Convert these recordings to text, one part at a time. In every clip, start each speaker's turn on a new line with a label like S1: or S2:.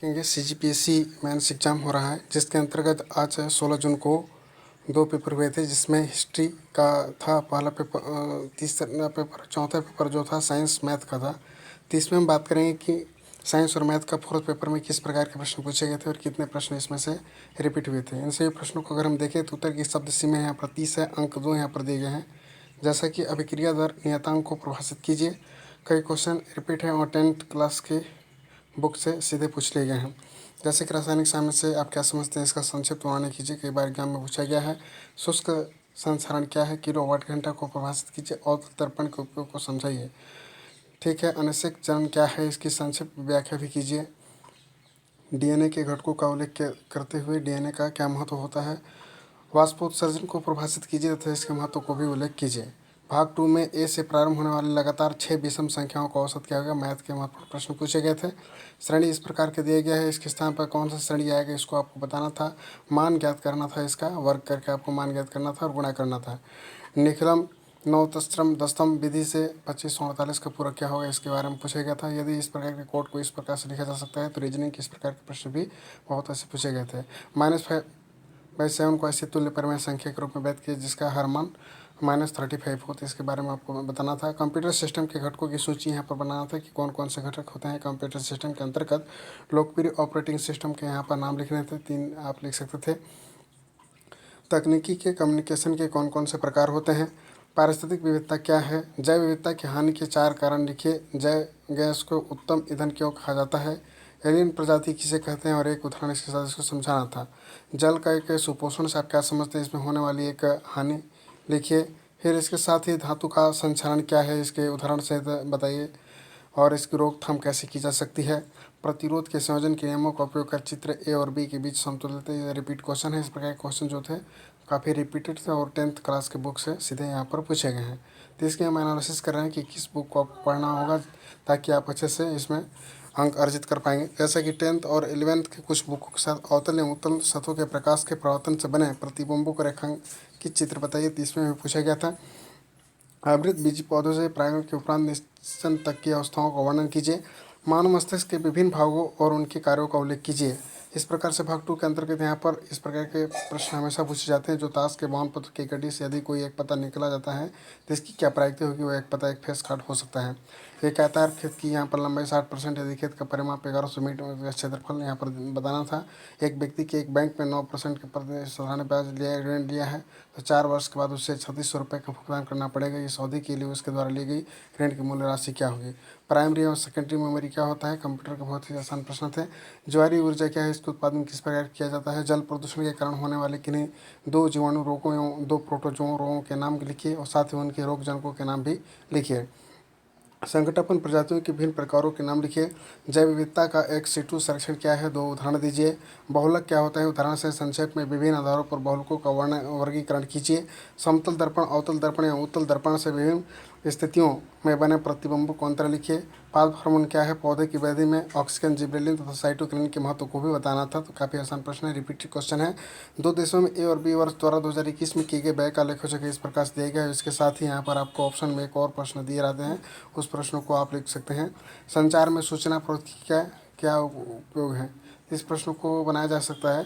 S1: देखेंगे CGPSC mains exam हो रहा है, जिसके अंतर्गत आज 16 जून को 2 पेपर हुए थे, जिसमें हिस्ट्री का था पहला पेपर, तीसरा पेपर, चौथा पेपर जो था साइंस मैथ का था। तो इसमें हम बात करेंगे कि साइंस और मैथ का फोर्थ पेपर में किस प्रकार के प्रश्न पूछे गए थे और कितने प्रश्न इसमें से रिपीट हुए थे। इन सभी प्रश्नों को अगर हम देखें तो उत्तर की शब्द सीमा यहाँ पर 30 है, अंक 2 यहाँ पर दिए गए हैं। जैसा कि अभिक्रिया दर नियतांक को परिभाषित कीजिए। कई क्वेश्चन रिपीट हैं और 10th क्लास के बुक से सीधे पूछ लिए गए हैं। जैसे कि रासायनिक साम्य से आप क्या समझते हैं, इसका संक्षिप्त वर्णन कीजिए। कई बार एग्जाम में पूछा गया है। शुष्क संचरण क्या है, किलोवाट घंटा को परिभाषित कीजिए और दर्पण के उपयोग को समझाइए। ठीक है। अनिश्चित चरण क्या है, इसकी संक्षिप्त व्याख्या भी कीजिए। डीएनए के घटकों का उल्लेख करते हुए डीएनए का क्या महत्व होता है। वाष्पोत्सर्जन को परिभाषित कीजिए तथा इसके महत्व को भी उल्लेख कीजिए। भाग 2 में ए से प्रारंभ होने वाले लगातार 6 विषम संख्याओं का औसत क्या होगा। मैथ के महत्वपूर्ण प्रश्न पूछे गए थे। श्रेणी इस प्रकार के दिए गया है, इसके स्थान पर कौन सा श्रेणी आएगा इसको आपको बताना था। मान ज्ञात करना था, इसका वर्ग करके आपको मान ज्ञात करना था और गुणा करना था। निखिलम नवतस्त्रम दस्तम विधि से 2548 का पूरक क्या होगा, इसके बारे में पूछा गया था। यदि इस प्रकार के कोड को इस प्रकार से लिखा जा सकता है तो रीजनिंग के इस प्रकार के प्रश्न भी बहुत ऐसे पूछे गए थे। -5/7 को ऐसे तुल्य परिमेय संख्या के रूप में व्यक्त किया जिसका हर मान -35 हो, तो इसके बारे में आपको बताना था। कंप्यूटर सिस्टम के घटकों की सूची यहाँ पर बनाना था कि कौन कौन से घटक होते हैं कंप्यूटर सिस्टम के अंतर्गत। लोकप्रिय ऑपरेटिंग सिस्टम के यहाँ पर नाम लिखने थे, 3 आप लिख सकते थे। तकनीकी के कम्युनिकेशन के कौन कौन से प्रकार होते हैं। पारिस्थितिक विविधता क्या है। जैव विविधता की हानि के 4 कारण लिखिए। जैव गैस को उत्तम ईंधन क्यों कहा जाता है। एलियन प्रजाति किसे कहते हैं और एक उदाहरण इसके साथ इसको समझाना था। जल का एक सुपोषण से आप क्या समझते हैं, इसमें होने वाली एक हानि लिखिए। फिर इसके साथ ही धातु का संक्षरण क्या है, इसके उदाहरण से बताइए और इसकी रोकथाम कैसे की जा सकती है। प्रतिरोध के संयोजन के नियमों का उपयोग कर चित्र ए और बी के बीच समतुल्यता, ये रिपीट क्वेश्चन है। इस प्रकार के क्वेश्चन जो थे काफ़ी रिपीटेड थे और 10th क्लास के बुक से सीधे यहाँ पर पूछे गए हैं। तो इसके हम एनालिसिस कर रहे हैं कि किस बुक को आपको पढ़ना होगा ताकि आप अच्छे से इसमें अंक अर्जित कर पाएंगे। जैसा कि 10th और 11th के कुछ बुकों के साथ अवतल एवं उत्तल सतहों के प्रकाश के प्रवर्तन से बने प्रतिबिंबों को रेखांकित चित्र बताइए, तो इसमें भी पूछा गया था। हाइब्रिड बीजी पौधों से परागण के उपरांत निषेचन तक की अवस्थाओं का वर्णन कीजिए। मानव मस्तिष्क के विभिन्न भागों और उनके कार्यों का उल्लेख कीजिए। इस प्रकार से भाग 2 के अंतर्गत यहाँ पर इस प्रकार के प्रश्न हमेशा पूछे जाते हैं। जो ताश के बावन पत्र की गड्डी से यदि कोई एक पता निकला जाता है तो इसकी क्या प्रायिकता होगी, वो एक पता एक फेस कार्ड हो सकता है। एक आयताकार खेत की यहाँ पर लंबाई 60%, यदि खेत का परिमाप 1100 मीटर का क्षेत्रफल यहाँ पर बताना था। एक व्यक्ति के एक बैंक में 9% के प्रति सालाना ब्याज ऋण लिया है तो 4 वर्ष के बाद उसे 3600 रुपये का भुगतान करना पड़ेगा। इस अवधि के लिए उसके द्वारा ली गई ऋण की मूल्य राशि क्या होगी। प्राइमरी और सेकेंडरी मेमोरी क्या होता है, कंप्यूटर के बहुत ही आसान प्रश्न थे। ज्वारीय ऊर्जा क्या है, इसका उत्पादन किस प्रकार किया जाता है। जल प्रदूषण के कारण होने वाले किन्हीं 2 जीवाणु रोगों एवं 2 प्रोटोजोआ रोगों के नाम लिखिए और साथ ही उनके रोगजनकों के नाम भी लिखिए। संकटापन प्रजातियों के विभिन्न प्रकारों के नाम लिखिए। जैव विविधता का एक सिटू संरक्षण क्या है, 2 उदाहरण दीजिए। बहुलक क्या होता है, उदाहरण से संक्षेप में विभिन्न आधारों पर बहुलकों का वर्गीकरण कीजिए। समतल दर्पण, अवतल दर्पण या उत्तल दर्पण से विभिन्न स्थितियों में बने प्रतिबिंबों को अंतर लिखिए। पाद हार्मोन क्या है, पौधे की वृद्धि में ऑक्सीजन, जिबरेलिन तथा साइटोकिनिन के महत्व को भी बताना था। तो काफ़ी आसान प्रश्न है, रिपीटेड क्वेश्चन है। 2 देशों में ए और बी वर्ष द्वारा 2021 में किए गए व्यय का लेखा जोखा इस प्रकार से दिया गया है। इसके साथ ही यहाँ पर आपको ऑप्शन में एक और प्रश्न दिए रहते हैं, उस प्रश्नों को आप लिख सकते हैं। संचार में सूचना प्रौद्योगिकी का क्या उपयोग है, इस प्रश्न को बनाया जा सकता है।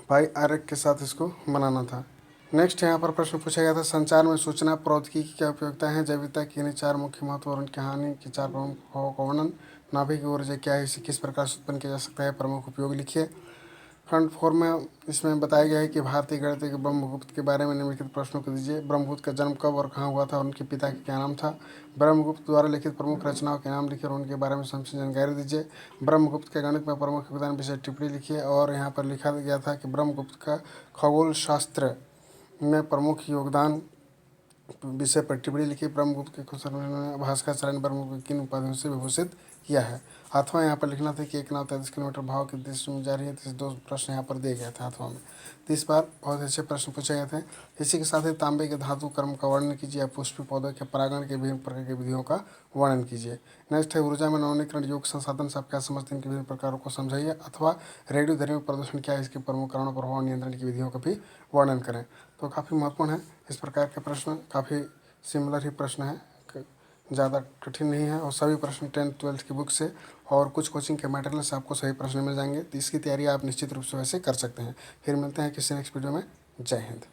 S1: भाई आर्य के साथ इसको बनाना था। नेक्स्ट यहाँ पर प्रश्न पूछा गया था, संचार में सूचना प्रौद्योगिकी की क्या उपयोगिता है। जैव विविधता के इन्हीं 4 मुख्य महत्व और उनकी हानि के 4 प्रमुख प्रभावों का वर्णन। नाभिक ऊर्जा क्या है, इसे किस प्रकार से उत्पन्न किया जा सकता है, प्रमुख उपयोग लिखिए। खंड 4 में इसमें बताया गया है कि भारतीय गणितज्ञ के ब्रह्मगुप्त के बारे में निम्नलिखित प्रश्नों को दीजिए। ब्रह्मगुप्त का जन्म कब और कहाँ हुआ था और उनके पिता का क्या नाम था। ब्रह्मगुप्त द्वारा लिखित प्रमुख रचनाओं के नाम लिखिए और उनके बारे में संक्षिप्त जानकारी दीजिए। ब्रह्मगुप्त के गणित में प्रमुख योगदान विषय टिप्पणी लिखिए और यहाँ पर लिखा गया था कि ब्रह्मगुप्त का खगोल शास्त्र में प्रमुख योगदान विषय पर टिप्पणी लिखी। ब्रह्मगुप्त के कुछ भास्कराचार्य ने ब्रह्मगुप्त को किन उपाधियों से विभूषित किया है। हाथवा यहाँ पर लिखना था कि 1 नाव 33 किलोमीटर भाव की दिशा में जा रही है। तो 2 प्रश्न यहाँ पर दिए गए थे हाथवा में। तो इस बार बहुत अच्छे प्रश्न पूछे गए थे। इसी के साथ ही तांबे के धातु कर्म का वर्णन कीजिए या पुष्पी पौधों के परागण के विभिन्न प्रकार की विधियों का वर्णन कीजिए। नेक्स्ट है ऊर्जा में नवीनीकरण योग संसाधन से आप क्या समझते हैं, इनके विभिन्न प्रकारों को समझाइए। अथवा रेडियोधर्मी प्रदूषण क्या है, इसके प्रमुख कारणों प्रभाव नियंत्रण की विधियों का भी वर्णन करें। तो काफ़ी महत्वपूर्ण है इस प्रकार के प्रश्न, काफ़ी सिमिलर ही प्रश्न है, ज़्यादा कठिन नहीं है और सभी प्रश्न 10th 12th की बुक से और कुछ कोचिंग के मटेरियल से आपको सभी प्रश्न मिल जाएंगे। तो इसकी तैयारी आप निश्चित रूप से वैसे कर सकते हैं। फिर मिलते हैं किसी नेक्स्ट वीडियो में। जय हिंद।